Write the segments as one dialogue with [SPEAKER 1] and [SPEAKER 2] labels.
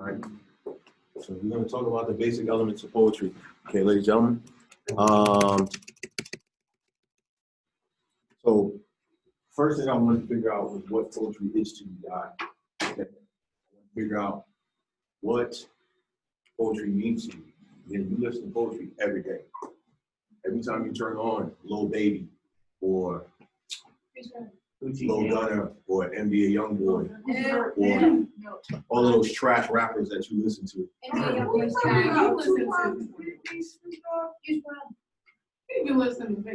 [SPEAKER 1] right? So we're going to talk about the basic elements of poetry. Okay, ladies and gentlemen. So first thing I wanted to figure out was what poetry is to you guys. Okay. Figure out what poetry means to you. And you listen to poetry every day. Every time you turn on Lil Baby or Lil Gunner or NBA Youngboy or all of those trash rappers that you listen to.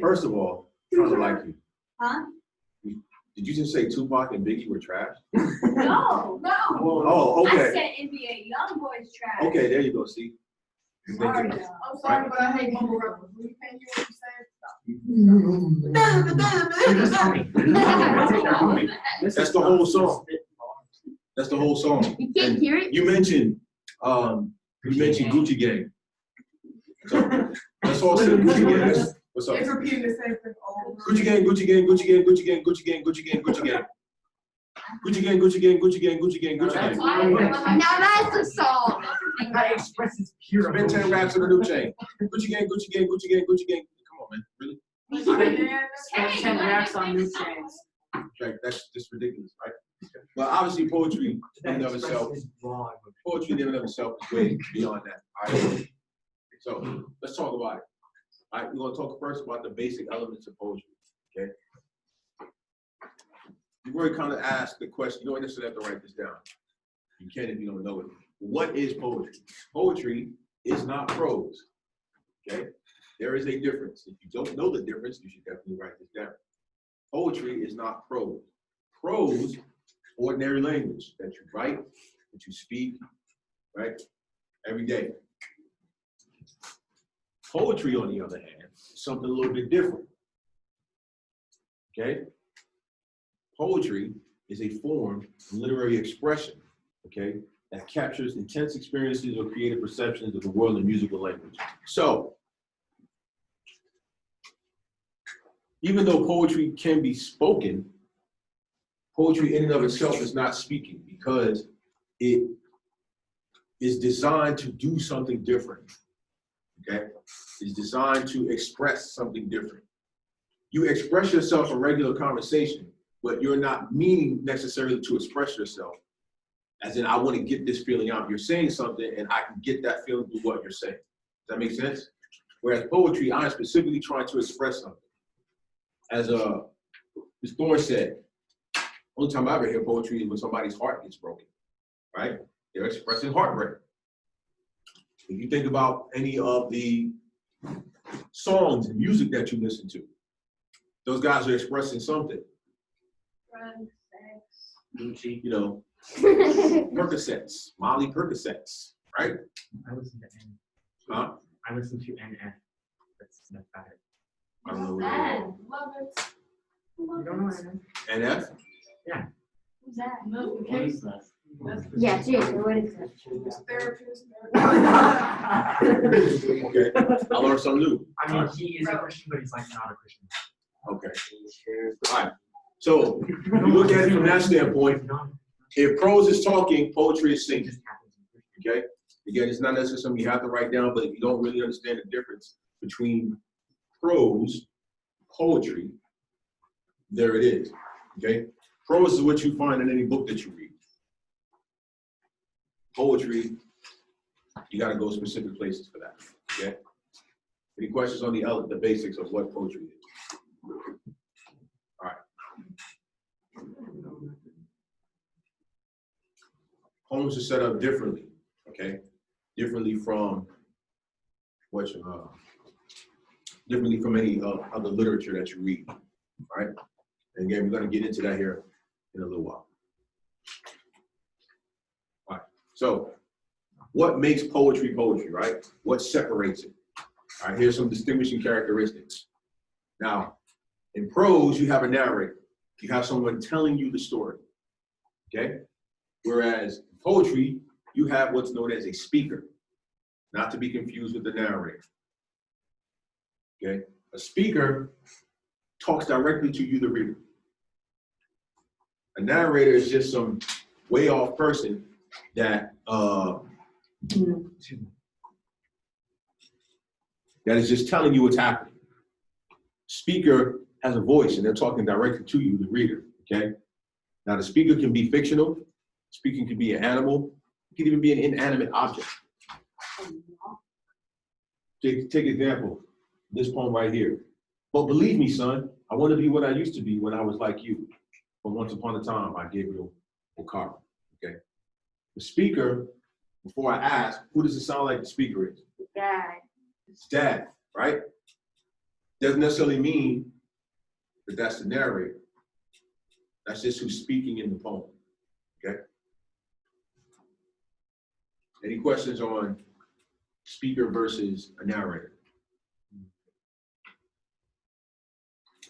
[SPEAKER 1] First of all, I'm trying to like you.
[SPEAKER 2] Huh?
[SPEAKER 1] Did you just say Tupac and Biggie were trash?
[SPEAKER 2] No.
[SPEAKER 1] Oh, okay.
[SPEAKER 2] I said NBA Youngboy's trash.
[SPEAKER 1] Okay, there you go. See.
[SPEAKER 2] Sorry,
[SPEAKER 3] I'm sorry, but I hate mumble rappers. When you can't hear what you're saying, stop.
[SPEAKER 1] That's the whole song. That's the whole song.
[SPEAKER 2] You can't hear it?
[SPEAKER 1] You mentioned Gucci Gang. So let's all say Gucci Gang. What's up?
[SPEAKER 3] It's repeating the same thing over.
[SPEAKER 1] Gucci Gang, Gucci Gang, Gucci Gang, Gucci Gang, Gucci Gang, Gucci Gang, Gucci Gang. Gucci Gang, Gucci Gang, Gucci Gang, Gucci Gang, Gucci Gang.
[SPEAKER 2] Now that's the song.
[SPEAKER 4] That expresses pure
[SPEAKER 1] Spend 10 raps on a new chain. Gucci Gang, Gucci Gang, Gucci Gang, Gucci Gang. Come on, man. Really?
[SPEAKER 4] Spend 10 racks on new chains.
[SPEAKER 1] Like, that's just ridiculous, right? But obviously poetry in and of itself, poetry in and of itself is way beyond that. All right? So let's talk about it. All right, we're gonna talk first about the basic elements of poetry. Okay. You've already kind of asked the question, you don't necessarily have to write this down. You can if you don't know it. What is poetry? Poetry is not prose. Okay? There is a difference. If you don't know the difference, you should definitely write this down. Poetry is not prose. Prose, ordinary language that you write, that you speak, right? Every day. Poetry, on the other hand, is something a little bit different. Okay? Poetry is a form of literary expression, okay, that captures intense experiences or creative perceptions of the world in musical language. So, even though poetry can be spoken, poetry in and of itself is not speaking because it is designed to do something different, okay? It's designed to express something different. You express yourself in regular conversation, but you're not meaning necessarily to express yourself. As in, I want to get this feeling out. You're saying something and I can get that feeling through what you're saying. Does that make sense? Whereas poetry, I'm specifically trying to express something. As Ms. Thorne said, only time I ever hear poetry is when somebody's heart gets broken, right? They're expressing heartbreak. If you think about any of the songs and music that you listen to, those guys are expressing something.
[SPEAKER 4] Gucci.
[SPEAKER 1] You know, Percocets, Molly Percocets, right?
[SPEAKER 4] I listen to N.
[SPEAKER 1] Huh?
[SPEAKER 4] I listen to NF. That's about it.
[SPEAKER 1] I don't know what it is.
[SPEAKER 3] Love it.
[SPEAKER 4] You don't know NF?
[SPEAKER 1] NF?
[SPEAKER 4] Yeah.
[SPEAKER 2] Who's that?
[SPEAKER 3] Notification.
[SPEAKER 2] Yeah, seriously, what is that?
[SPEAKER 3] It's therapist.
[SPEAKER 1] Okay, I learned something new.
[SPEAKER 4] I mean, he is a Christian, but he's like not a Christian.
[SPEAKER 1] Okay, all right. So, if you look at it from that standpoint, if prose is talking, poetry is singing, okay? Again, it's not necessarily something you have to write down, but if you don't really understand the difference between prose, poetry, there it is, okay? Prose is what you find in any book that you read. Poetry, you gotta go specific places for that, okay? Any questions on the basics of what poetry is? All right. Poems are set up differently, okay? Differently from differently from any other literature that you read, right? And again, we're gonna get into that here in a little while. All right, so what makes poetry poetry, right? What separates it? All right, here's some distinguishing characteristics. Now, in prose, you have a narrator. You have someone telling you the story, okay? Whereas in poetry, you have what's known as a speaker, not to be confused with the narrator, okay? A speaker talks directly to you, the reader. A narrator is just some way off person that that is just telling you what's happening. Speaker has a voice and they're talking directly to you, the reader, okay? Now the speaker can be fictional, speaking can be an animal, it can even be an inanimate object. Take example, this poem right here. But believe me, son, I want to be what I used to be when I was like you. But once upon a time, I gave you a car, okay? The speaker, before I ask, who does it sound like the speaker is?
[SPEAKER 2] Dad.
[SPEAKER 1] It's dad, right? Doesn't necessarily mean that that's the narrator. That's just who's speaking in the poem, okay? Any questions on speaker versus a narrator?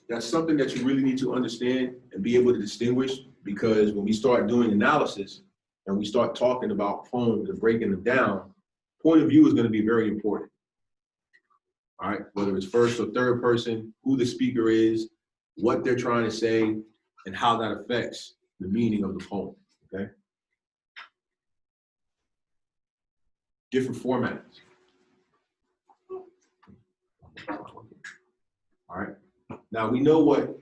[SPEAKER 1] That's something that you really need to understand and be able to distinguish, because when we start doing analysis and we start talking about poems and breaking them down, point of view is going to be very important. All right, whether it's first or third person, who the speaker is, what they're trying to say, and how that affects the meaning of the poem, okay? Different formats. All right, now we know what,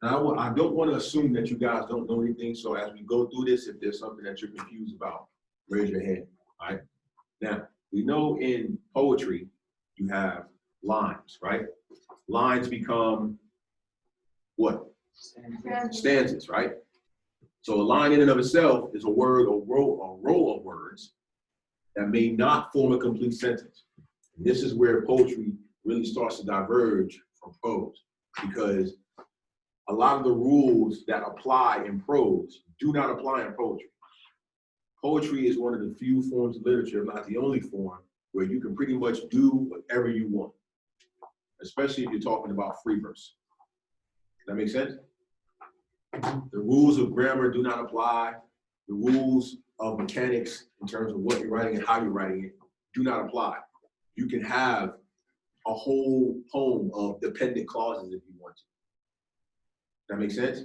[SPEAKER 1] and I don't want to assume that you guys don't know anything, so as we go through this, if there's something that you're confused about, raise your hand, all right? Now, we know in poetry, you have lines, right? Lines become what? Stanzas, right? So a line in and of itself is a word or row of words that may not form a complete sentence. And this is where poetry really starts to diverge from prose, because a lot of the rules that apply in prose do not apply in poetry. Poetry is one of the few forms of literature, not the only form, where you can pretty much do whatever you want, especially if you're talking about free verse. Does that make sense? The rules of grammar do not apply. The rules of mechanics in terms of what you're writing and how you're writing it do not apply. You can have a whole poem of dependent clauses if you want to. That makes sense?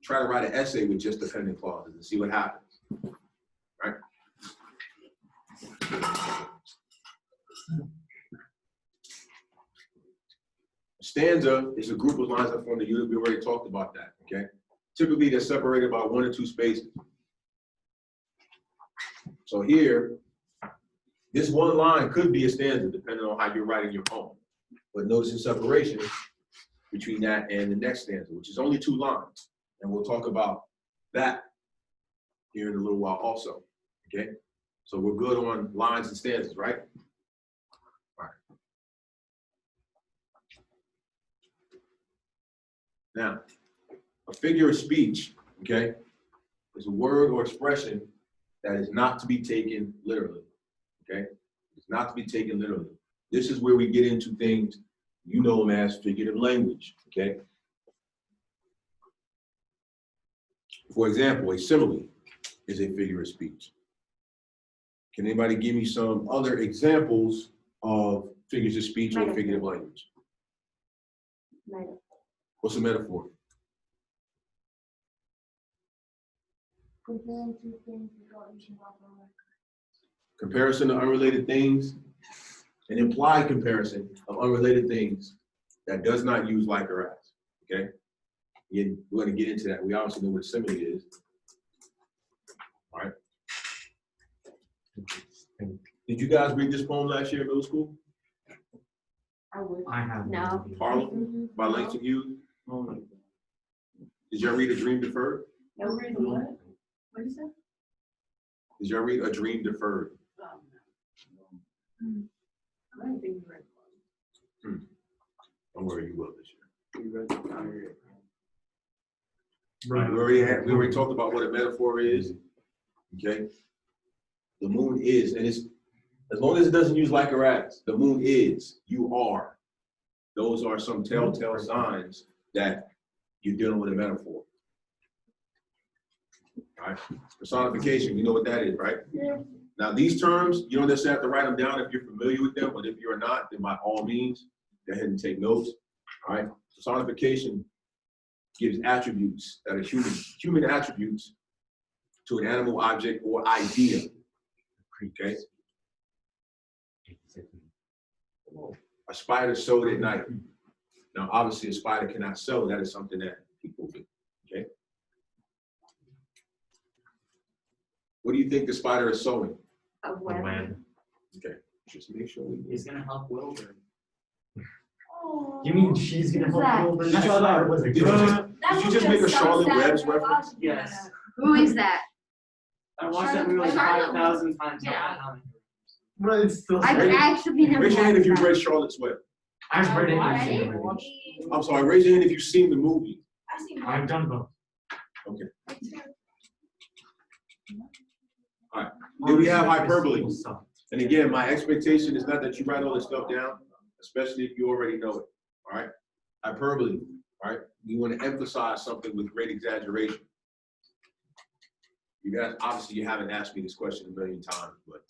[SPEAKER 1] Try to write an essay with just dependent clauses and see what happens. Right? A stanza is a group of lines that form the unit. We already talked about that, okay? Typically, they're separated by 1 or 2 spaces. So here, this one line could be a stanza, depending on how you're writing your poem. But notice the separation between that and the next stanza, which is only 2 lines. And we'll talk about that here in a little while also, okay? So we're good on lines and stanzas, right? All right. Now, a figure of speech, okay, is a word or expression that is not to be taken literally, okay? It's not to be taken literally. This is where we get into things, you know them as figurative language, okay? For example, a simile is a figure of speech. Can anybody give me some other examples of figures of speech or figurative language?
[SPEAKER 2] Metaphor.
[SPEAKER 1] What's a metaphor?
[SPEAKER 2] Comparing 2 things without each other.
[SPEAKER 1] Comparison of unrelated things, an implied comparison of unrelated things that does not use like or as, okay? Again, we're going to get into that. We obviously know what a simile is. All right. Did you guys read this poem last year in middle school?
[SPEAKER 2] I would.
[SPEAKER 4] I have.
[SPEAKER 2] No.
[SPEAKER 1] Harlem by Langston Hughes? Did y'all read A Dream Deferred?
[SPEAKER 2] No reason what? What is that?
[SPEAKER 1] Did y'all read A Dream Deferred?
[SPEAKER 2] I don't think we read one.
[SPEAKER 1] Don't worry, you will this year.
[SPEAKER 4] Right.
[SPEAKER 1] We already talked about what a metaphor is, okay? The moon is, and it's, as long as it doesn't use like or as, the moon is, you are. Those are some telltale signs that you're dealing with a metaphor. All right, personification, you know what that is, right?
[SPEAKER 2] Yeah.
[SPEAKER 1] Now these terms, you don't necessarily have to write them down if you're familiar with them, but if you're not, then by all means, go ahead and take notes, all right? Personification gives attributes that are human attributes to an animal, object, or idea. Okay? A spider sewed at night. Now, obviously, a spider cannot sew. That is something that people do. Okay? What do you think the spider is sewing?
[SPEAKER 2] A
[SPEAKER 4] The
[SPEAKER 2] web.
[SPEAKER 4] web.
[SPEAKER 1] Okay, just make sure we
[SPEAKER 4] He's gonna help Wilbur.
[SPEAKER 2] Oh.
[SPEAKER 4] You mean she's gonna help
[SPEAKER 2] Who's
[SPEAKER 4] Wilbur?
[SPEAKER 1] Did
[SPEAKER 4] That's
[SPEAKER 1] you-
[SPEAKER 4] what I was
[SPEAKER 1] Did you just make a Charlotte Webb's reference?
[SPEAKER 4] Yes.
[SPEAKER 2] Who is that?
[SPEAKER 4] I watched that movie like
[SPEAKER 2] Charlotte-
[SPEAKER 4] 5,000 times.
[SPEAKER 2] Yeah.
[SPEAKER 4] But it's still.
[SPEAKER 2] I've actually never
[SPEAKER 1] Raise your hand if you've
[SPEAKER 2] watched
[SPEAKER 1] read Charlotte's Web.
[SPEAKER 4] I've read it. I've
[SPEAKER 2] Already?
[SPEAKER 4] seen the movie.
[SPEAKER 1] I'm sorry, raise your hand if you've seen the movie.
[SPEAKER 4] I've done both.
[SPEAKER 1] Then we have hyperbole. And again, my expectation is not that you write all this stuff down, especially if you already know it. All right? Hyperbole. All right? You want to emphasize something with great exaggeration. You guys, obviously, you haven't asked me this question a million times, but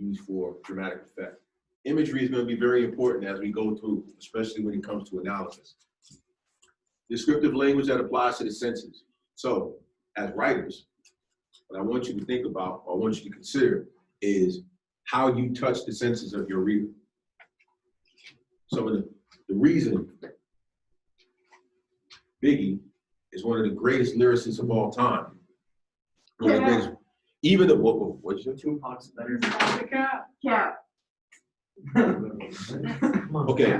[SPEAKER 1] used for dramatic effect. Imagery is going to be very important as we go through, especially when it comes to analysis. Descriptive language that applies to the senses. So, as writers, what I want you to think about, or I want you to consider, is how you touch the senses of your reader. Some of the reason Biggie is one of the greatest lyricists of all time. One of the greatest, even the what'd you say?
[SPEAKER 4] Tupac's better.
[SPEAKER 2] Yeah.
[SPEAKER 1] Okay.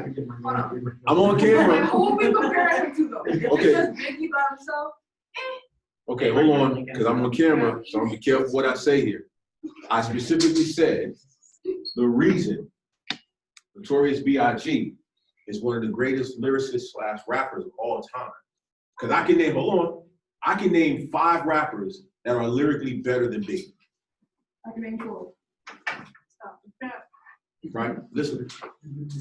[SPEAKER 1] I'm on camera.
[SPEAKER 3] Who will we compare him to though? If
[SPEAKER 1] Okay.
[SPEAKER 3] it's just Biggie by himself,
[SPEAKER 1] Okay, hold on, because I'm on camera, so I'm gonna be careful what I say here. I specifically said the reason Notorious B.I.G. is one of the greatest lyricists / rappers of all time. Because I can name, hold on, I can name 5 rappers that are lyrically better than Biggie.
[SPEAKER 3] I can name 4. Stop the cap.
[SPEAKER 1] Right? Listen,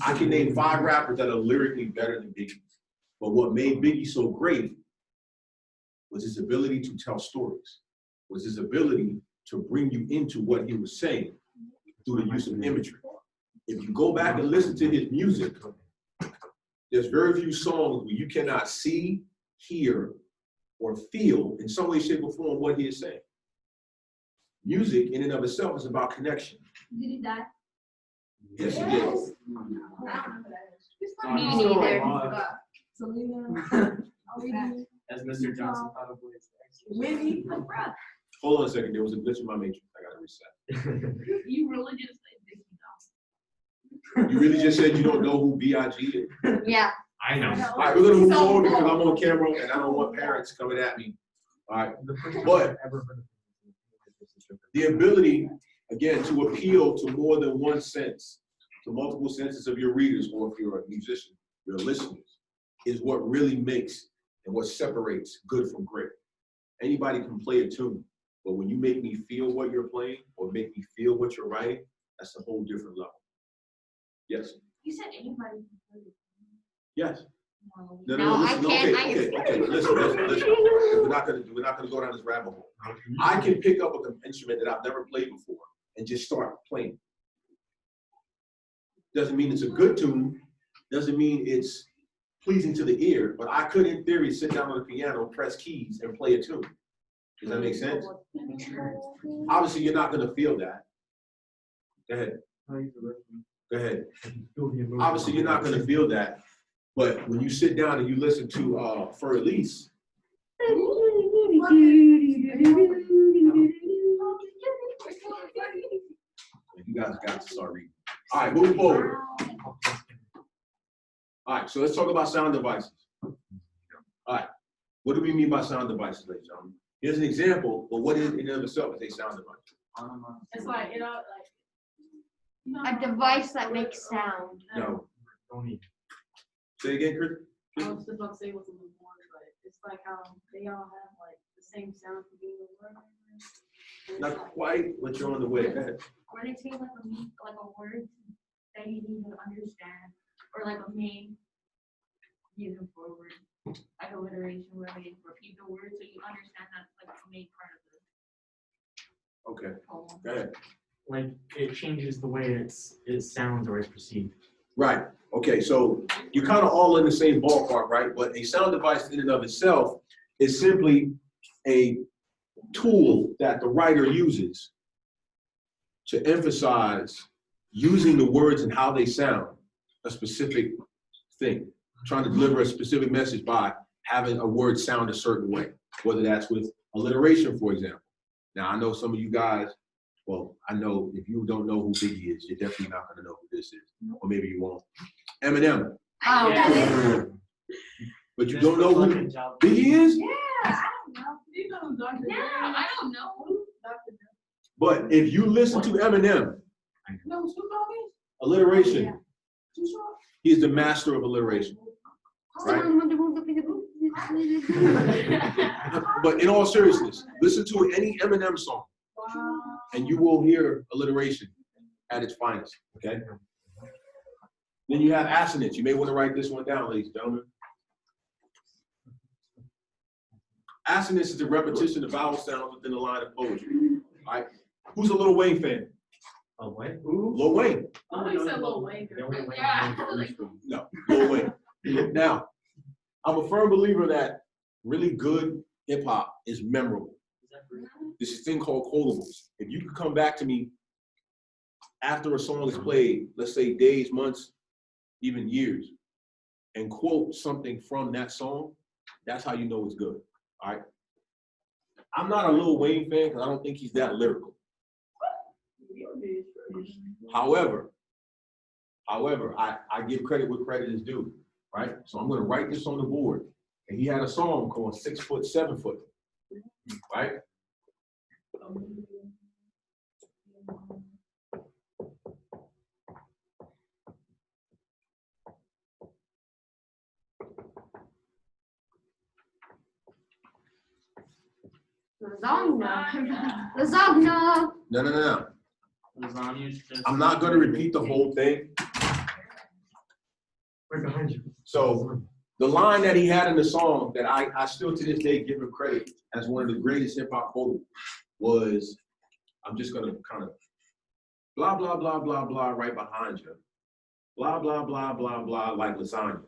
[SPEAKER 1] I can name 5 rappers that are lyrically better than Biggie. But what made Biggie so great was his ability to tell stories, was his ability to bring you into what he was saying through the use of imagery. If you go back and listen to his music, there's very few songs where you cannot see, hear, or feel in some way, shape, or form what he is saying. Music in and of itself is about connection.
[SPEAKER 2] Did he die?
[SPEAKER 1] Yes, he did.
[SPEAKER 2] Me neither.
[SPEAKER 3] Selena, Whitney,
[SPEAKER 4] As Mr. Johnson probably is.
[SPEAKER 3] Whitney.
[SPEAKER 1] Hold on a second, there was a glitch in my matrix. I gotta reset.
[SPEAKER 2] You really just said Biggie
[SPEAKER 1] You really just said you don't know who B.I.G. is?
[SPEAKER 2] Yeah.
[SPEAKER 4] I know.
[SPEAKER 1] All right, we're gonna move forward because I'm on camera and I don't want parents coming at me. All right, but the ability, again, to appeal to more than one sense, to multiple senses of your readers, or if you're a musician, your listeners, is what really makes and what separates good from great. Anybody can play a tune, but when you make me feel what you're playing or make me feel what you're writing, that's a whole different level. Yes.
[SPEAKER 2] You said anybody can play it.
[SPEAKER 1] Yes.
[SPEAKER 2] No,
[SPEAKER 1] No,
[SPEAKER 2] I
[SPEAKER 1] listen,
[SPEAKER 2] can't.
[SPEAKER 1] okay. Listen. We're not gonna go down this rabbit hole. I can pick up an instrument that I've never played before and just start playing. Doesn't mean it's a good tune. Doesn't mean it's pleasing to the ear. But I could, in theory, sit down on the piano, press keys, and play a tune. Does that make sense? Obviously, you're not gonna feel that. Go ahead. Go ahead. Obviously, you're not gonna feel that. But when you sit down and you listen to For Elise, you guys got to start reading. All right, move forward. All right, so let's talk about sound devices. All right, what do we mean by sound devices, ladies and gentlemen? Here's an example, but what is in and of itself is a sound device?
[SPEAKER 2] It's like, a device that makes sound.
[SPEAKER 1] No.
[SPEAKER 4] Don't need.
[SPEAKER 1] Say again, Chris?
[SPEAKER 2] I was just about to say it was a little more, but it's like how they all have like the same sound for being a word. And it's
[SPEAKER 1] Not
[SPEAKER 2] like,
[SPEAKER 1] quite, but you're on the way. Go ahead.
[SPEAKER 2] when they take like a word that you need to understand, or like a main reason for a word, like alliteration where they repeat the word so you understand that's like the main part of
[SPEAKER 1] Okay,
[SPEAKER 2] the poem.
[SPEAKER 1] go ahead.
[SPEAKER 4] Like it changes the way it sounds or is perceived.
[SPEAKER 1] Right, okay, so you're kind of all in the same ballpark, right? But a sound device in and of itself is simply a tool that the writer uses to emphasize using the words and how they sound a specific thing, trying to deliver a specific message by having a word sound a certain way, whether that's with alliteration, for example. Now, I know some of you guys, well, I know if you don't know who Biggie is, you're definitely not going to know who this is, or maybe you won't. Eminem.
[SPEAKER 3] Oh,
[SPEAKER 4] Yeah.
[SPEAKER 1] But you don't know who Biggie is?
[SPEAKER 3] yeah, I don't know. You know Dr.
[SPEAKER 2] Yeah, I don't know.
[SPEAKER 3] Dr.
[SPEAKER 1] But if you listen to Eminem,
[SPEAKER 3] No, Snoop Dogg is?
[SPEAKER 1] alliteration,
[SPEAKER 3] Yeah. Too short?
[SPEAKER 1] he is the master of alliteration. Right? But in all seriousness, listen to any Eminem song,
[SPEAKER 3] Wow.
[SPEAKER 1] and you will hear alliteration at its finest, okay? Then you have assonance. You may want to write this one down, ladies and gentlemen. Assonance is the repetition of vowel sounds within a line of poetry, right? Who's a Lil Wayne fan?
[SPEAKER 4] Oh, what?
[SPEAKER 1] Lil Wayne.
[SPEAKER 3] Oh, he said Lil Wayne.
[SPEAKER 2] Yeah.
[SPEAKER 1] No, Lil Wayne. Now, I'm a firm believer that really good hip hop is memorable. This is a thing called quotables. If you could come back to me after a song is played, let's say days, months, even years, and quote something from that song, that's how you know it's good. All right. I'm not a Lil Wayne fan because I don't think he's that lyrical. However, I give credit where credit is due, right? So I'm going to write this on the board. And he had a song called 6 Foot, 7 Foot, right?
[SPEAKER 3] Lasagna.
[SPEAKER 1] No.
[SPEAKER 4] Lasagna's just.
[SPEAKER 1] I'm not going to repeat the whole thing.
[SPEAKER 4] Right behind you.
[SPEAKER 1] So the line that he had in the song that I still to this day give him credit as one of the greatest hip hop quotes was, I'm just going to kind of blah, blah, blah, blah, blah right behind you. Blah, blah, blah, blah, blah, like lasagna.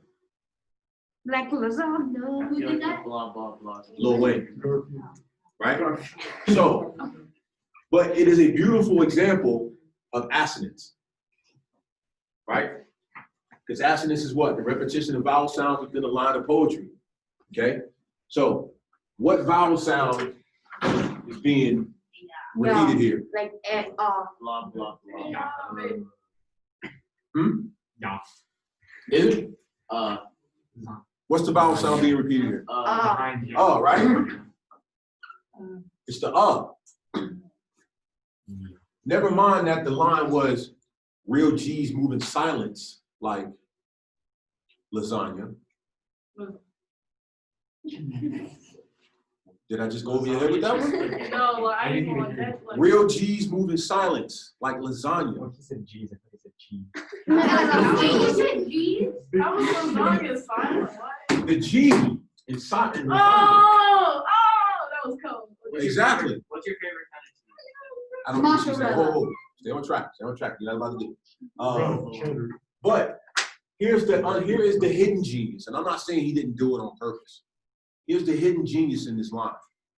[SPEAKER 3] Like lasagna.
[SPEAKER 2] Who did that?
[SPEAKER 4] Blah, blah, blah.
[SPEAKER 1] Lil Wayne. Right? So, but it is a beautiful example of assonance. Right? Because assonance is what? The repetition of vowel sounds within a line of poetry. Okay? So, what vowel sound is being repeated here?
[SPEAKER 3] Like
[SPEAKER 4] Blah, blah, blah. Yeah.
[SPEAKER 1] Is it? What's the vowel sound being repeated here?
[SPEAKER 4] Behind you.
[SPEAKER 1] Right? It's the Never mind that the line was real G's moving silence like lasagna. Did I just go over your head with that one?
[SPEAKER 3] No, well, I didn't want that.
[SPEAKER 1] Real G's moving silence like lasagna.
[SPEAKER 4] He said G's, I thought he said cheese.
[SPEAKER 2] You said G's?
[SPEAKER 3] How was lasagna silent? What?
[SPEAKER 1] The G is silent.
[SPEAKER 3] Oh, that was cold.
[SPEAKER 1] Exactly.
[SPEAKER 4] What's your favorite kind of cheese?
[SPEAKER 1] I don't know what she said. Oh, stay on track. Stay on track. You're not about to get. But here is the hidden genius, and I'm not saying he didn't do it on purpose. Here's the hidden genius in this line.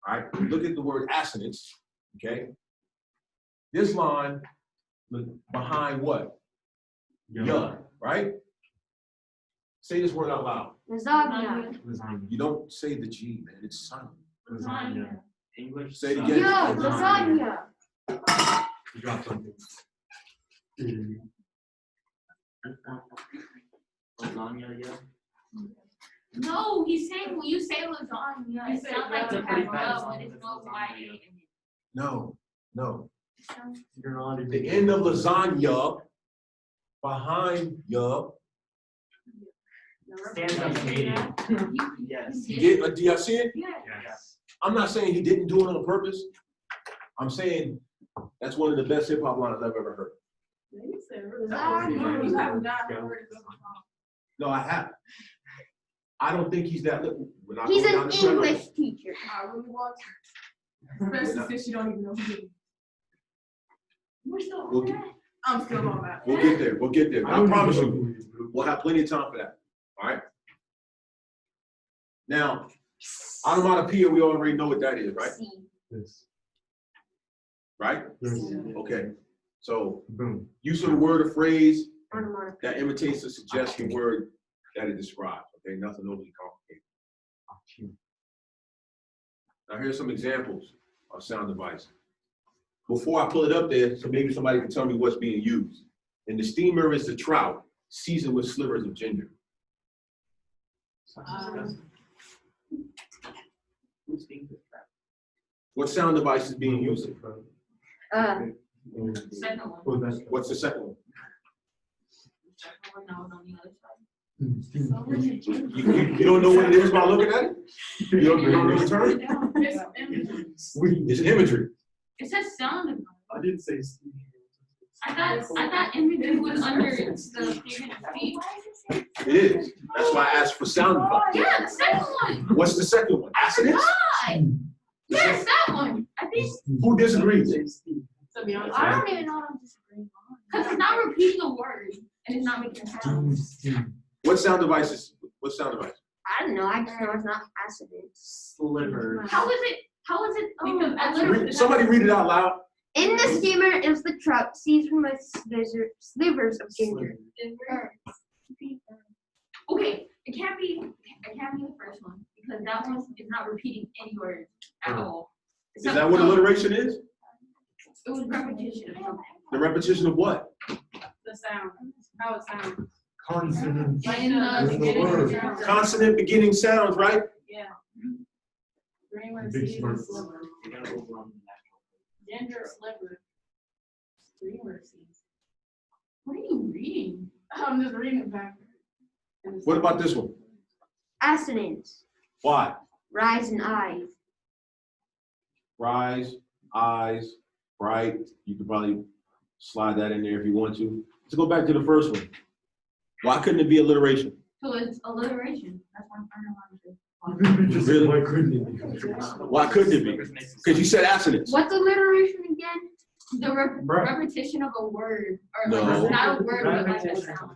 [SPEAKER 1] All right, look at the word assonance. Okay, this line behind what? Yeah. Right. Say this word out loud.
[SPEAKER 3] Lasagna.
[SPEAKER 4] Lasagna.
[SPEAKER 1] You don't say the G, man. It's silent.
[SPEAKER 4] Lasagna. English.
[SPEAKER 1] Say it again.
[SPEAKER 3] Yeah, lasagna.
[SPEAKER 4] You dropped something. Lasagna, yeah.
[SPEAKER 2] No, he's saying when you say lasagna,
[SPEAKER 3] You
[SPEAKER 2] it
[SPEAKER 3] say
[SPEAKER 2] sounds like
[SPEAKER 3] yeah.
[SPEAKER 2] you have love, but it's no Y in it.
[SPEAKER 1] No.
[SPEAKER 4] You're not even.
[SPEAKER 1] The end of lasagna behind ya.
[SPEAKER 4] Stand up meeting. Yes.
[SPEAKER 1] Do y'all see it?
[SPEAKER 2] Yeah.
[SPEAKER 4] Yes.
[SPEAKER 1] I'm not saying he didn't do it on purpose. I'm saying that's one of the best hip hop lines I've ever heard.
[SPEAKER 3] You said lasagna. You have not heard it.
[SPEAKER 1] No, I haven't. I don't think he's that.
[SPEAKER 3] He's an English teacher.
[SPEAKER 5] I really want to. Especially since you don't even know who he is.
[SPEAKER 2] We're still on
[SPEAKER 1] We'll
[SPEAKER 2] that.
[SPEAKER 5] I'm still on that.
[SPEAKER 1] We'll get there. We'll get there. I promise you, we'll have plenty of time for that. All right. Now, onomatopoeia, we already know what that is, right?
[SPEAKER 4] This.
[SPEAKER 1] right?
[SPEAKER 4] This.
[SPEAKER 1] Okay. So
[SPEAKER 4] Boom.
[SPEAKER 1] use of the word or phrase
[SPEAKER 3] Onomatopoeia.
[SPEAKER 1] that imitates or suggests the word that it describes. Okay, nothing overly complicated. Now here's some examples of sound device. Before I pull it up there, so maybe somebody can tell me what's being used. And the steamer is the trout, seasoned with slivers of ginger. What sound device is being used?
[SPEAKER 2] Second one.
[SPEAKER 4] Oh, that's.
[SPEAKER 1] What's the second one?
[SPEAKER 2] Second one, that was on the other side.
[SPEAKER 1] You don't know what it is by looking at it? You don't know the term? It's imagery.
[SPEAKER 2] It says sound.
[SPEAKER 4] I didn't say Steve.
[SPEAKER 2] I thought imagery was under the statement of speech.
[SPEAKER 1] It is. That's why I asked for sound device.
[SPEAKER 2] Yeah, the second one.
[SPEAKER 1] What's the second one? Assonance?
[SPEAKER 2] God. Yes, that one. I think.
[SPEAKER 1] Who disagrees?
[SPEAKER 5] To be honest,
[SPEAKER 2] I don't even know what I'm disagreeing on. Because it's not repeating a word and it's not making a sound.
[SPEAKER 1] What sound device is? What sound device?
[SPEAKER 3] I don't know. I just know it's not assonance.
[SPEAKER 4] Sliver.
[SPEAKER 2] How is it? Because I literally.
[SPEAKER 1] Somebody read it out loud.
[SPEAKER 3] In the steamer is the trout seasoned with slivers of ginger.
[SPEAKER 2] Okay, it can't be the first one because that one is not repeating any words at all.
[SPEAKER 1] Is that what alliteration is?
[SPEAKER 2] It was repetition of something.
[SPEAKER 1] The repetition of what?
[SPEAKER 5] the sound, how it sounds.
[SPEAKER 4] Consonant.
[SPEAKER 2] Like in the
[SPEAKER 4] There's the word.
[SPEAKER 5] sound.
[SPEAKER 1] Consonant beginning sounds, right?
[SPEAKER 5] Yeah. Dreamer,
[SPEAKER 4] Big
[SPEAKER 5] season,
[SPEAKER 4] smarts.
[SPEAKER 5] sliver. Ginger, sliver. Dreamer, season.
[SPEAKER 2] What are you reading?
[SPEAKER 5] I'm just reading it back.
[SPEAKER 1] What about this one?
[SPEAKER 3] Assonance.
[SPEAKER 1] Why?
[SPEAKER 3] Rise and eyes.
[SPEAKER 1] Rise, eyes, bright. You could probably slide that in there if you want to. Let's go back to the first one. Why couldn't it be alliteration?
[SPEAKER 2] So it's alliteration. That's why I'm underlining it.
[SPEAKER 1] Really?
[SPEAKER 4] Why couldn't it be?
[SPEAKER 1] Why couldn't it be? Because you said assonance.
[SPEAKER 3] What's alliteration again?
[SPEAKER 2] The repetition of a word, or like
[SPEAKER 1] No.
[SPEAKER 2] not a word, but like a sound.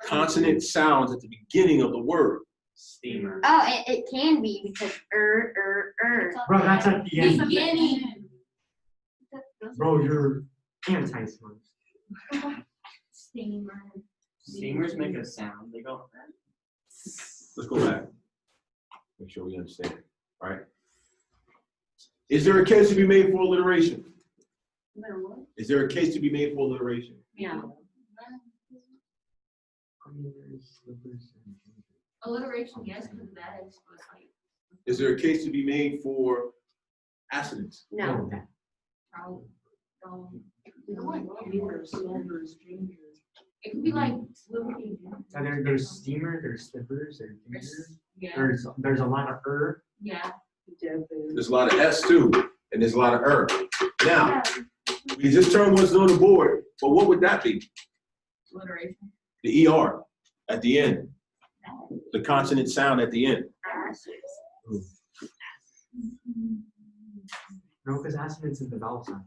[SPEAKER 1] Consonant sounds at the beginning of the word.
[SPEAKER 4] Steamer.
[SPEAKER 3] Oh, it can be because
[SPEAKER 4] Bro, that's at the end.
[SPEAKER 2] Beginning.
[SPEAKER 4] Bro, you're anti-smart.
[SPEAKER 2] Steamer.
[SPEAKER 6] Steamers make a sound. They go.
[SPEAKER 1] Let's go back. Make sure we understand, right? Is there a case to be made for alliteration? Is there a case to be made for alliteration?
[SPEAKER 2] Yeah. Alliteration, yes, because that is what like.
[SPEAKER 1] Is there a case to be made for assonance?
[SPEAKER 3] No.
[SPEAKER 2] Trout, it could be like slipping.
[SPEAKER 4] There's steamer, there's slippers, there's ginger.
[SPEAKER 2] Yeah.
[SPEAKER 4] There's a lot of
[SPEAKER 2] Yeah.
[SPEAKER 1] There's a lot of S too, and there's a lot of Now, this term wasn't on the board, but what would that be?
[SPEAKER 2] Alliteration.
[SPEAKER 1] The ER at the end, the consonant sound at the end.
[SPEAKER 4] No, because assonance is the vowel sound.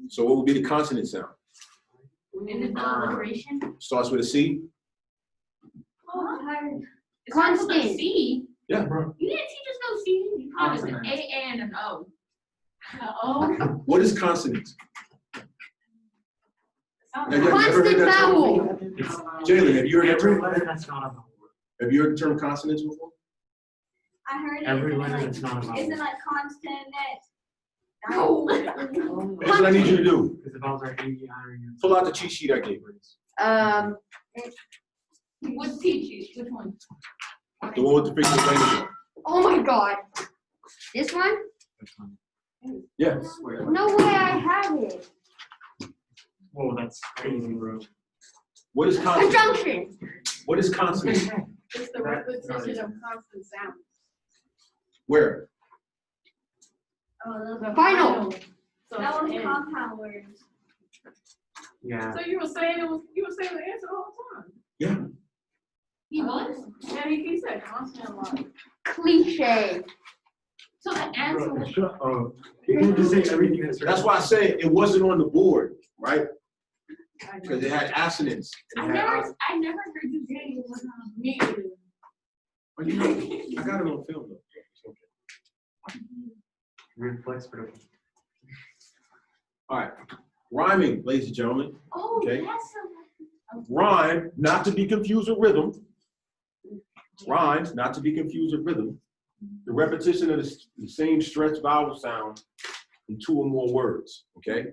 [SPEAKER 1] So what would be the consonant sound?
[SPEAKER 2] And then the alliteration.
[SPEAKER 1] Starts with a C?
[SPEAKER 2] Oh, I'm tired. It starts with a
[SPEAKER 3] Constant.
[SPEAKER 2] C.
[SPEAKER 1] Yeah.
[SPEAKER 4] Bro.
[SPEAKER 2] You didn't teach us no C. You taught us an A and an O.
[SPEAKER 5] Oh.
[SPEAKER 1] What is consonant? Have you ever
[SPEAKER 3] Constant
[SPEAKER 1] heard that term
[SPEAKER 3] vowel.
[SPEAKER 1] before? Jalen, have you heard that
[SPEAKER 4] Every
[SPEAKER 1] term?
[SPEAKER 4] letter that's not a vowel.
[SPEAKER 1] Have you heard the term consonants before?
[SPEAKER 7] I heard it.
[SPEAKER 4] Every
[SPEAKER 7] isn't it
[SPEAKER 4] letter
[SPEAKER 7] like,
[SPEAKER 4] that's not a vowel.
[SPEAKER 7] isn't like constant
[SPEAKER 2] No.
[SPEAKER 1] That's what I need you to do.
[SPEAKER 4] Because the vowels are A, E, I, or U.
[SPEAKER 1] Pull out the cheat sheet I gave you.
[SPEAKER 2] What's teach you? Which one?
[SPEAKER 1] The one with the picture language.
[SPEAKER 3] Oh my god. This one?
[SPEAKER 1] Yeah.
[SPEAKER 3] No way I have it.
[SPEAKER 4] Whoa, that's crazy, bro.
[SPEAKER 1] What is consonant?
[SPEAKER 3] Conjunction.
[SPEAKER 1] What is consonant?
[SPEAKER 5] It's the repetition of constant sounds.
[SPEAKER 1] Where?
[SPEAKER 7] Oh,
[SPEAKER 5] The
[SPEAKER 3] Final.
[SPEAKER 5] So
[SPEAKER 7] that was
[SPEAKER 5] it's in.
[SPEAKER 7] compound words.
[SPEAKER 4] Yeah.
[SPEAKER 5] So you were saying the answer all the time.
[SPEAKER 1] Yeah.
[SPEAKER 2] He was.
[SPEAKER 5] Yeah, he said constant a lot.
[SPEAKER 3] Cliche.
[SPEAKER 2] So the answer
[SPEAKER 4] Bro,
[SPEAKER 2] was.
[SPEAKER 4] shut up. You can't just say everything that's
[SPEAKER 1] That's why I say it wasn't on the board, right? Because it had assonance.
[SPEAKER 2] I never heard you say it was on
[SPEAKER 5] Me either.
[SPEAKER 1] But you know, I got it on film though. It's okay.
[SPEAKER 4] Reflex production.
[SPEAKER 1] All right, rhyming, ladies and gentlemen.
[SPEAKER 2] Oh,
[SPEAKER 1] Okay.
[SPEAKER 2] yes.
[SPEAKER 1] Rhyme, not to be confused with rhythm. Rhymes, not to be confused with rhythm. The repetition of the same stretched vowel sound in 2 or more words, okay?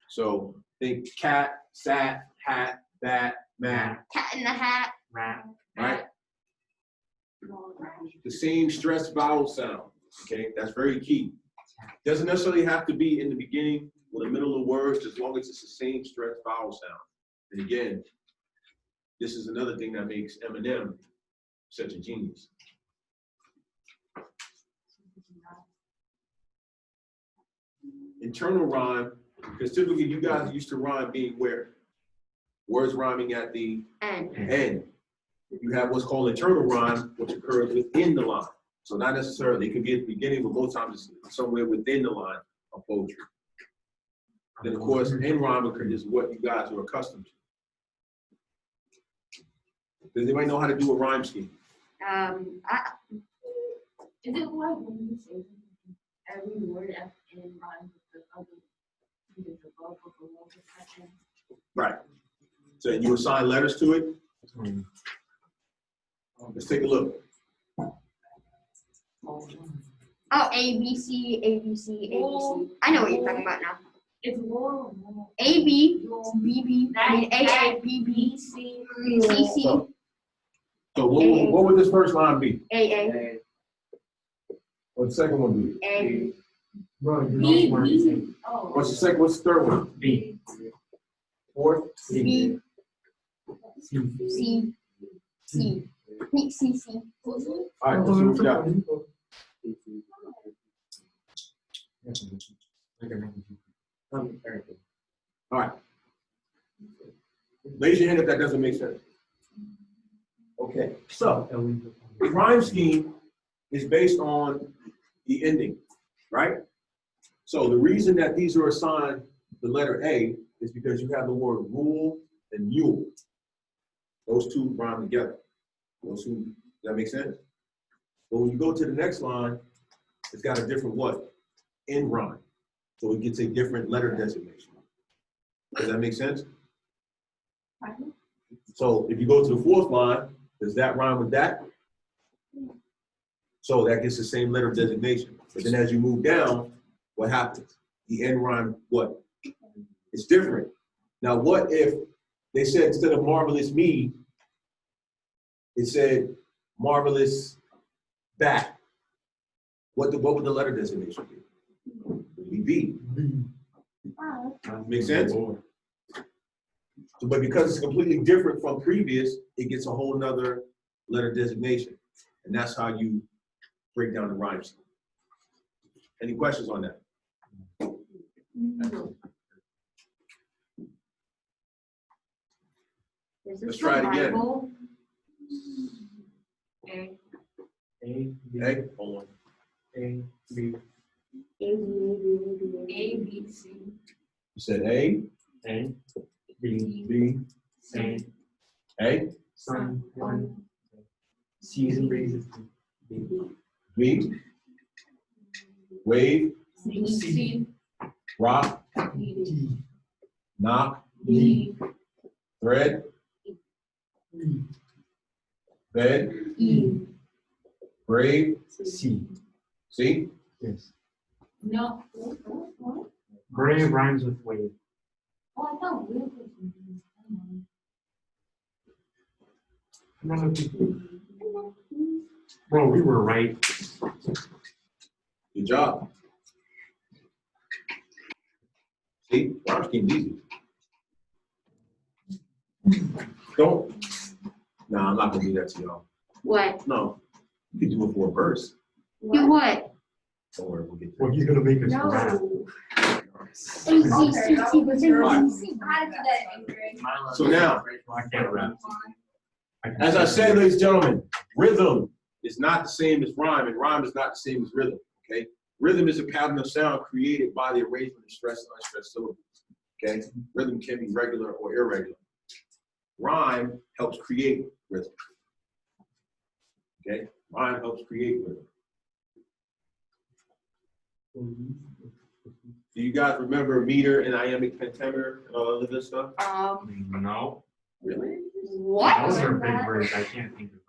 [SPEAKER 1] So think cat, sat, hat, bat, mat,
[SPEAKER 3] Cat in the hat.
[SPEAKER 4] Rat.
[SPEAKER 1] right? The same stressed vowel sound, okay? That's very key. Doesn't necessarily have to be in the beginning or the middle of words, as long as it's the same stressed vowel sound. And again, this is another thing that makes Eminem such a genius. Internal rhyme, because typically you guys used to rhyme being where? Words rhyming at the
[SPEAKER 3] And
[SPEAKER 1] end. You have what's called internal rhyme, which occurs within the line. So not necessarily, it could be at the beginning, but most times it's somewhere within the line of poetry. Then of course, end rhyme is what you guys are accustomed to. Does anybody know how to do a rhyme scheme?
[SPEAKER 2] Is it like when you say every word in rhymes with the other, either the above or below the second?
[SPEAKER 1] Right. So you assign letters to it. Let's take a look.
[SPEAKER 3] oh, A B C A B C A B C. I know what you're talking about now.
[SPEAKER 2] It's more.
[SPEAKER 3] A B B B. I mean A A B B
[SPEAKER 2] C.
[SPEAKER 3] C C
[SPEAKER 1] So what would this first line be?
[SPEAKER 3] A
[SPEAKER 1] What the second one be?
[SPEAKER 3] A
[SPEAKER 4] Bro, you're
[SPEAKER 2] B,
[SPEAKER 4] not
[SPEAKER 2] B.
[SPEAKER 4] smart.
[SPEAKER 2] Oh.
[SPEAKER 1] What's the second? What's the third one?
[SPEAKER 4] B.
[SPEAKER 1] Fourth?
[SPEAKER 3] B
[SPEAKER 4] C.
[SPEAKER 3] C C C C C.
[SPEAKER 1] All right, let's see what we got. All right. Raise your hand if that doesn't make sense. Okay, so the rhyme scheme is based on the ending, right? So the reason that these are assigned the letter A is because you have the word rule and mule. Those two rhyme together. Does that make sense? But when you go to the next line, it's got a different what? End rhyme. So it gets a different letter designation. Does that make sense? So if you go to the fourth line, does that rhyme with that? So that gets the same letter designation. But then as you move down, what happens? The end rhyme, what? It's different. Now, what if they said instead of marvelous me, it said marvelous bat? What would the letter designation be? It would be B. Make sense? So, but because it's completely different from previous, it gets a whole nother letter designation. And that's how you break down the rhyme scheme. Any questions on that? Let's try it again.
[SPEAKER 2] A.
[SPEAKER 1] Okay, hold on.
[SPEAKER 4] A, B,
[SPEAKER 2] A, B, C.
[SPEAKER 1] You said A,
[SPEAKER 4] A, B,
[SPEAKER 1] B,
[SPEAKER 4] A,
[SPEAKER 1] A,
[SPEAKER 4] sun, one, season breezes, B,
[SPEAKER 1] B, wave,
[SPEAKER 2] C.
[SPEAKER 1] rock,
[SPEAKER 2] D.
[SPEAKER 1] knock,
[SPEAKER 2] D.
[SPEAKER 1] thread, bed,
[SPEAKER 2] E.
[SPEAKER 1] brave,
[SPEAKER 4] C.
[SPEAKER 1] see?
[SPEAKER 4] Yes.
[SPEAKER 2] No.
[SPEAKER 4] Brave rhymes with wave.
[SPEAKER 2] Oh, I thought wave was.
[SPEAKER 4] None of people. Bro, we were right.
[SPEAKER 1] Good job. See, rhyme scheme's easy. Don't. No, I'm not gonna do that to y'all.
[SPEAKER 3] What?
[SPEAKER 1] No, you can do it for a verse.
[SPEAKER 3] Do what?
[SPEAKER 1] Don't worry, we'll get
[SPEAKER 4] Well,
[SPEAKER 1] there.
[SPEAKER 4] he's gonna make us rap.
[SPEAKER 2] No.
[SPEAKER 3] A C C C C
[SPEAKER 1] Right.
[SPEAKER 3] C.
[SPEAKER 7] I had to do that in grade.
[SPEAKER 1] So now,
[SPEAKER 4] I can't rap.
[SPEAKER 1] as I said, ladies and gentlemen, rhythm is not the same as rhyme, and rhyme is not the same as rhythm, okay? Rhythm is a pattern of sound created by the arrangement of stressed and unstressed syllables, okay? Rhythm can be regular or irregular. Rhyme helps create rhythm, okay? Rhyme helps create rhythm. Do you guys remember meter and iambic pentameter and all that other good stuff?
[SPEAKER 4] No.
[SPEAKER 1] Really?
[SPEAKER 3] What?
[SPEAKER 4] Those are big words. I can't think of them.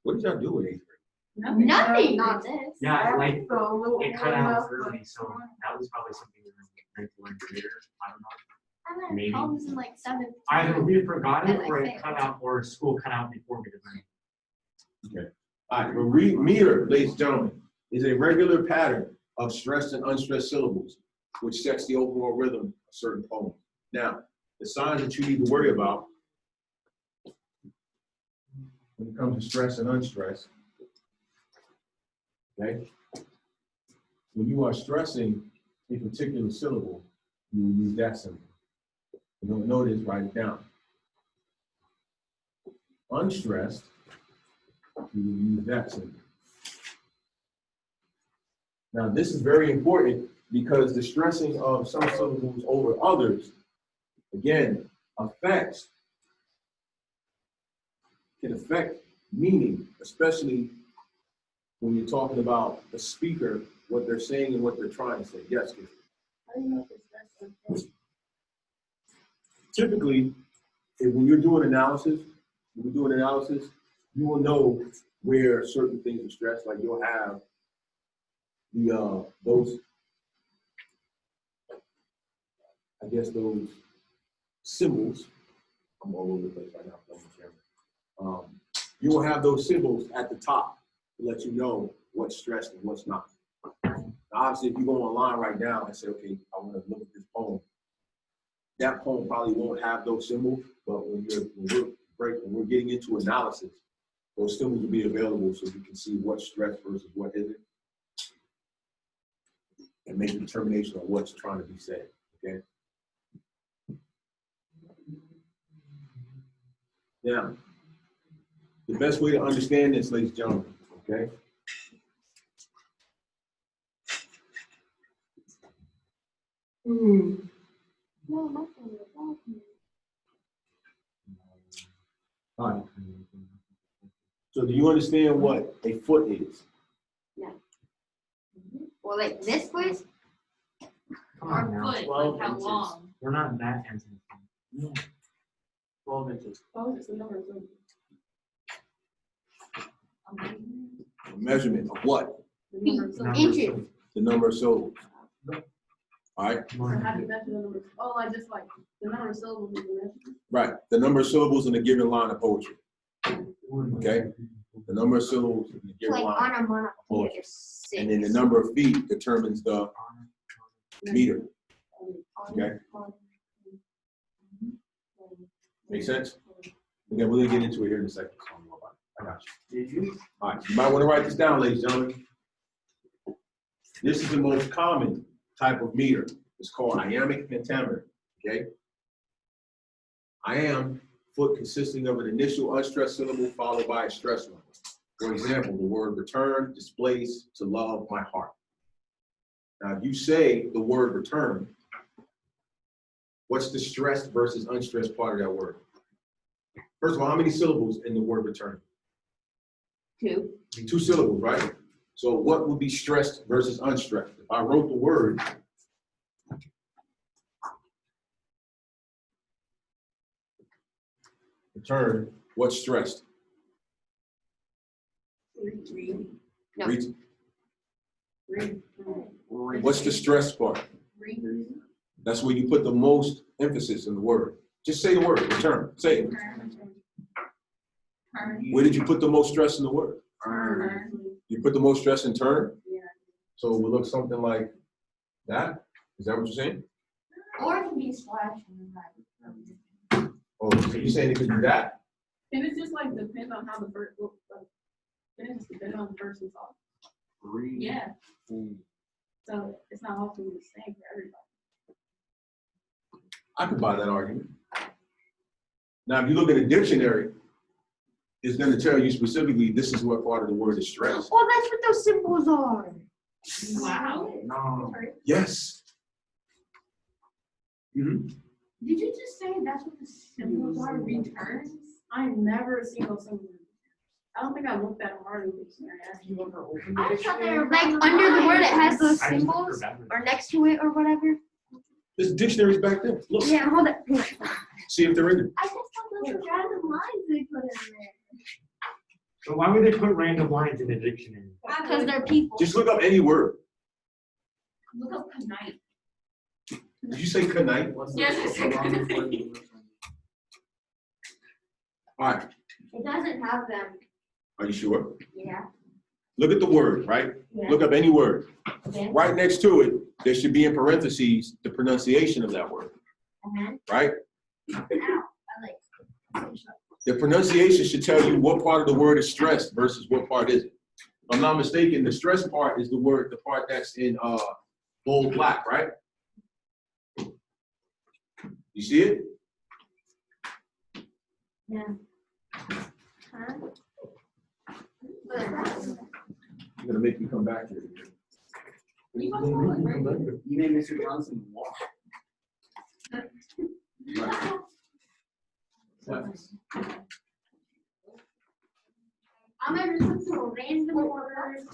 [SPEAKER 1] What did y'all do in 8th grade?
[SPEAKER 3] Nothing.
[SPEAKER 7] Not this.
[SPEAKER 4] Yeah, like
[SPEAKER 5] So, little
[SPEAKER 4] it cut out
[SPEAKER 5] enough,
[SPEAKER 4] early, so that was probably something we were to learn later. I don't know.
[SPEAKER 7] I learned
[SPEAKER 4] Maybe.
[SPEAKER 7] poems in like 7th.
[SPEAKER 4] Either we forgot it
[SPEAKER 7] And I
[SPEAKER 4] or it
[SPEAKER 7] failed.
[SPEAKER 4] cut out or school cut out before we did learn.
[SPEAKER 1] All right, meter, ladies and gentlemen, is a regular pattern of stressed and unstressed syllables, which sets the overall rhythm of certain poems. Now, the signs that you need to worry about when it comes to stress and unstressed, okay? When you are stressing a particular syllable, you will use that symbol. You don't know this, write it down. Unstressed, you will use that symbol. Now, this is very important because the stressing of some syllables over others, again, can affect meaning, especially when you're talking about the speaker, what they're saying and what they're trying to say. Yes, Keith? Typically, when you're doing analysis, you will know where certain things are stressed. Like you'll have those symbols. I'm all over the place right now. You will have those symbols at the top to let you know what's stressed and what's not. Now, obviously, if you go online right now and say, okay, I want to look at this poem, that poem probably won't have those symbols, but when we're getting into analysis, those symbols will be available so you can see what's stressed versus what isn't, and make a determination on what's trying to be said, okay? Now, the best way to understand this, ladies and gentlemen, okay?
[SPEAKER 7] No, my phone is off.
[SPEAKER 1] All right. So do you understand what a foot is?
[SPEAKER 3] Well, like this foot?
[SPEAKER 4] Come
[SPEAKER 2] Or
[SPEAKER 4] on now.
[SPEAKER 2] foot,
[SPEAKER 6] 12
[SPEAKER 2] like how
[SPEAKER 6] inches.
[SPEAKER 2] long?
[SPEAKER 4] We're not that fancy.
[SPEAKER 6] 12 inches.
[SPEAKER 5] Oh, it's the number of syllables.
[SPEAKER 1] A measurement of what?
[SPEAKER 5] The number of syllables.
[SPEAKER 3] Inches.
[SPEAKER 1] The number of syllables. All right,
[SPEAKER 5] So how do you measure the number? Oh, like just like the number of syllables is the measurement.
[SPEAKER 1] right. The number of syllables in a given line of poetry. Okay? The number of syllables in a given
[SPEAKER 3] Like
[SPEAKER 1] line.
[SPEAKER 3] onomatopoeia is 6.
[SPEAKER 1] And then the number of feet determines the meter. Okay? Make sense? Again, we're gonna get into it here in a second. So I don't know about it. I got you.
[SPEAKER 6] Did you?
[SPEAKER 1] All right, you might want to write this down, ladies and gentlemen. This is the most common type of meter. It's called Iambic Pentameter, okay? Iamb, foot consisting of an initial unstressed syllable followed by a stressed one. For example, the word return displays to love my heart. Now, if you say the word return, what's the stressed versus unstressed part of that word? First of all, how many syllables in the word return?
[SPEAKER 3] 2.
[SPEAKER 1] 2 syllables, right? So what would be stressed versus unstressed? If I wrote the word return, what's stressed?
[SPEAKER 5] Read.
[SPEAKER 3] No.
[SPEAKER 1] Read.
[SPEAKER 5] Read.
[SPEAKER 1] What's the stressed part?
[SPEAKER 5] Read.
[SPEAKER 1] That's where you put the most emphasis in the word. Just say the word, return. Say it.
[SPEAKER 2] Turn.
[SPEAKER 1] Where did you put the most stress in the word?
[SPEAKER 2] Turn.
[SPEAKER 1] You put the most stress in turn?
[SPEAKER 5] Yeah.
[SPEAKER 1] So it would look something like that? Is that what you're saying?
[SPEAKER 2] Or it can be slash and then
[SPEAKER 1] Oh, so you're saying it could do that?
[SPEAKER 5] And it's just like depend on how the first look. It just depends on the person's thought.
[SPEAKER 2] yeah.
[SPEAKER 5] So it's not often the same for everybody.
[SPEAKER 1] I could buy that argument. Now, if you look at a dictionary, it's going to tell you specifically this is what part of the word is stressed.
[SPEAKER 3] Oh, that's what those symbols are.
[SPEAKER 2] Wow.
[SPEAKER 6] No.
[SPEAKER 1] Yes. Mm-hmm.
[SPEAKER 2] Did you just say that's what the symbols are? Returns?
[SPEAKER 5] I never seen those symbols. I don't think I looked that hard in the dictionary.
[SPEAKER 4] You ever opened
[SPEAKER 2] I
[SPEAKER 4] the
[SPEAKER 2] just thought they
[SPEAKER 4] dictionary?
[SPEAKER 2] were
[SPEAKER 3] Like under the word, it has those
[SPEAKER 4] I just don't
[SPEAKER 3] symbols
[SPEAKER 4] remember.
[SPEAKER 3] or next to it or whatever.
[SPEAKER 1] There's dictionaries back there. Look,
[SPEAKER 3] Yeah, hold it.
[SPEAKER 1] see if they're in there.
[SPEAKER 7] I just thought those were random lines they put in there.
[SPEAKER 4] So why would they put random lines in the dictionary?
[SPEAKER 3] Because they're people.
[SPEAKER 1] Just look up any word.
[SPEAKER 2] Look up tonight.
[SPEAKER 1] Did you say knight?
[SPEAKER 2] Yes, I said
[SPEAKER 1] All right,
[SPEAKER 3] It doesn't have them.
[SPEAKER 1] are you sure?
[SPEAKER 3] Yeah.
[SPEAKER 1] Look at the word, right?
[SPEAKER 3] Yeah.
[SPEAKER 1] Look up any word.
[SPEAKER 3] Okay.
[SPEAKER 1] Right next to it, there should be in parentheses the pronunciation of that word, right? The pronunciation should tell you what part of the word is stressed versus what part isn't. If I'm not mistaken, the stressed part is the part that's in bold black, right? You see it?
[SPEAKER 3] Yeah.
[SPEAKER 1] You're gonna make me come back here.
[SPEAKER 6] You made Mr. Johnson walk.
[SPEAKER 1] Right. What?
[SPEAKER 3] I'm ever some random word.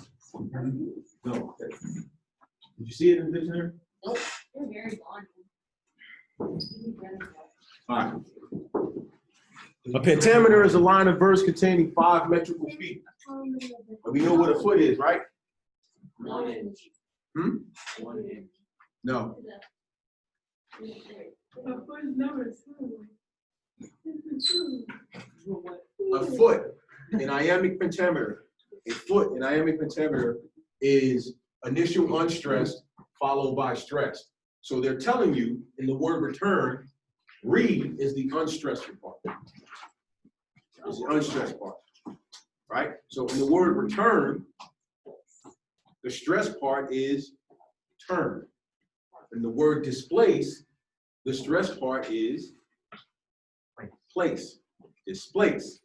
[SPEAKER 1] No. Okay. Did you see it in the dictionary?
[SPEAKER 2] You're very blonde.
[SPEAKER 1] All right. A pentameter is a line of verse containing 5 metrical feet. And we know what a foot is, right?
[SPEAKER 6] 1 inch.
[SPEAKER 1] Hmm?
[SPEAKER 6] 1 inch.
[SPEAKER 1] No.
[SPEAKER 5] The first number is 2.
[SPEAKER 1] A foot in Iambic Pentameter. A foot in Iambic Pentameter is initial unstressed followed by stressed. So they're telling you in the word return, read is the unstressed part. It's the unstressed part, right? So in the word return, the stressed part is turn. In the word displace, the stressed part is place. Displace.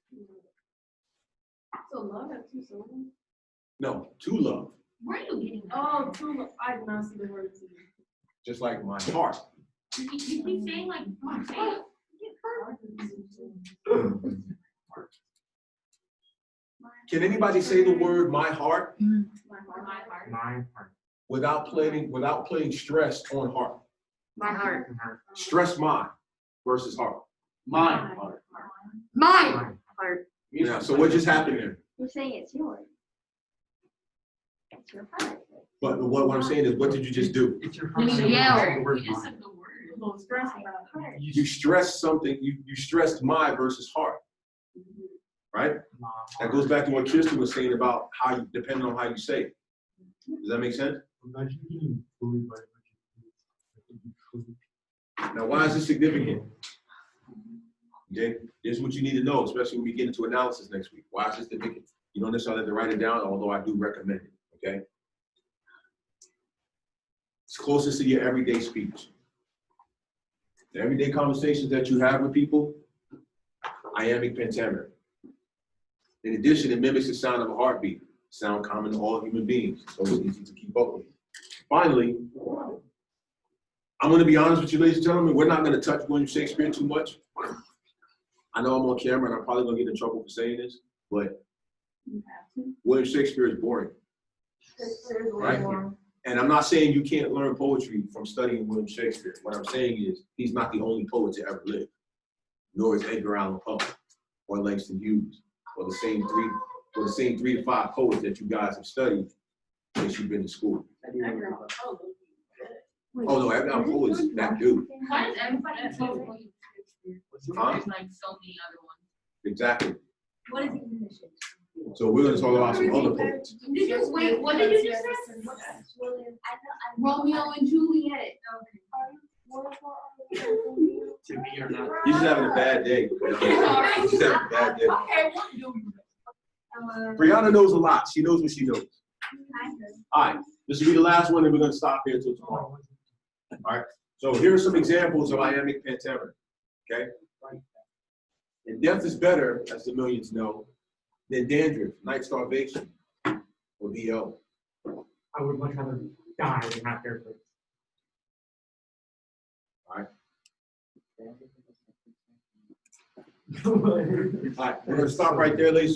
[SPEAKER 5] So love has 2 syllables?
[SPEAKER 1] No, to love.
[SPEAKER 2] Where are you getting that?
[SPEAKER 5] Oh, 2. I did not see the word 2.
[SPEAKER 1] Just like my heart.
[SPEAKER 2] You keep saying like Pantera.
[SPEAKER 1] Can anybody say the word my heart
[SPEAKER 5] My
[SPEAKER 2] My
[SPEAKER 5] heart.
[SPEAKER 2] heart.
[SPEAKER 4] My heart.
[SPEAKER 1] without putting stress on heart?
[SPEAKER 3] My heart.
[SPEAKER 1] Stress my versus heart.
[SPEAKER 6] Mine. Heart.
[SPEAKER 3] Mine heart.
[SPEAKER 1] Yeah, so what just happened there?
[SPEAKER 3] You're saying it's yours. It's your heart.
[SPEAKER 1] But what I'm saying is, what did you just do?
[SPEAKER 4] It's your
[SPEAKER 3] You
[SPEAKER 4] heart.
[SPEAKER 3] mean yell.
[SPEAKER 4] The word
[SPEAKER 2] You just
[SPEAKER 4] mine.
[SPEAKER 2] said the word.
[SPEAKER 5] A little stressed about it.
[SPEAKER 1] You stressed something, you stressed my versus heart, right?
[SPEAKER 4] My
[SPEAKER 1] That goes back to what Kirsten was saying about how you, depending on how you say it. Does that make sense?
[SPEAKER 4] Imagine getting bullied by a bunch of
[SPEAKER 1] Now, why is this significant? Okay, here's what you need to know, especially when we get into analysis next week. Why is this significant? You don't necessarily have to write it down, although I do recommend it, okay? It's closest to your everyday speech. The everyday conversations that you have with people, Iambic Pentameter. In addition, it mimics the sound of a heartbeat, sound common to all human beings, so it's easy to keep up with. Finally, I'm going to be honest with you, ladies and gentlemen, we're not going to touch William Shakespeare too much. I know I'm on camera and I'm probably going to get in trouble for saying this, but
[SPEAKER 5] You have to.
[SPEAKER 1] William Shakespeare is boring, right? And I'm not saying you can't learn poetry from studying William Shakespeare. What I'm saying is he's not the only poet to ever live, nor is Edgar Allan Poe or Langston Hughes or the same 3 to 5 poets that you guys have studied since you've been to school. Oh no, Edgar Allan Poe is that dude.
[SPEAKER 2] Why does everybody tell William Shakespeare?
[SPEAKER 1] Huh?
[SPEAKER 2] There's like so many other ones.
[SPEAKER 1] Exactly.
[SPEAKER 2] What is English?
[SPEAKER 1] So we're going to talk about some other poets.
[SPEAKER 2] Did you wait? What did you just say?
[SPEAKER 3] Romeo and Juliet.
[SPEAKER 4] To me or not.
[SPEAKER 1] He's just having a bad day. He's just having a bad day.
[SPEAKER 2] Okay, what do you?
[SPEAKER 1] Brianna knows a lot. She knows what she knows. All right, this will be the last one, and we're going to stop here until tomorrow. All right, so here are some examples of Iambic Pentameter. Okay? And death is better, as the millions know, than dandruff, night starvation, or BO.
[SPEAKER 4] I would much rather die than have hair fix.
[SPEAKER 1] All right,
[SPEAKER 4] All
[SPEAKER 1] all right, we're going to stop right there, ladies and gentlemen.